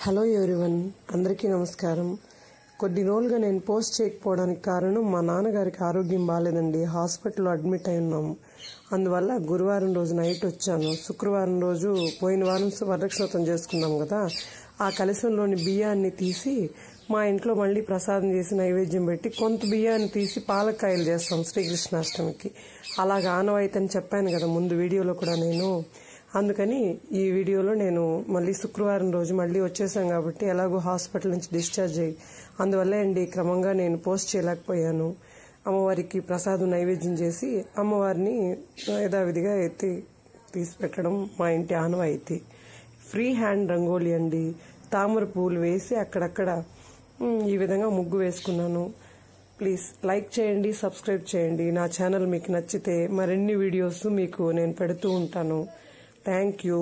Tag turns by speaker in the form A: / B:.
A: Hello everyone, అందరికీ నమస్కారం. కొద్ది రోజులుగా నేను పోస్ట్ చేయకపోవడానికి కారణం మా నాన్నగారికి ఆరోగ్యం బాగాలేదండి. హాస్పిటల్లో అడ్మిట్ అయి ఉన్నాము. అందువల్ల గురువారం రోజు నైట్ వచ్చాను. శుక్రవారం రోజు పోయిన వారం వరలక్ష్మి చేసుకున్నాం కదా, ఆ కలశంలోని బియ్యాన్ని తీసి మా ఇంట్లో మళ్ళీ ప్రసాదం చేసి నైవేద్యం పెట్టి కొంత బియ్యాన్ని తీసి పాలకాయలు చేస్తాం శ్రీకృష్ణాష్టమికి. అలాగ ఆనవాయితని చెప్పాను కదా ముందు వీడియోలో కూడా నేను. అందుకని ఈ వీడియోలో నేను మళ్ళీ శుక్రవారం రోజు మళ్ళీ వచ్చేసాం కాబట్టి ఎలాగో హాస్పిటల్ నుంచి డిశ్చార్జ్ అయ్యి అందువల్లే అండి క్రమంగా నేను పోస్ట్ చేయలేకపోయాను. అమ్మవారికి ప్రసాదం నైవేద్యం చేసి అమ్మవారిని యథావిధిగా తీసి పెట్టడం మా ఇంటి ఆనవాయితీ. ఫ్రీ హ్యాండ్ రంగోలీ అండి. తామర పూలు వేసి అక్కడక్కడ ఈ విధంగా ముగ్గు వేసుకున్నాను. ప్లీజ్ లైక్ చేయండి, సబ్స్క్రైబ్ చేయండి. నా ఛానల్ మీకు నచ్చితే మరిన్ని వీడియోస్ మీకు నేను పెడుతూ ఉంటాను. Thank you.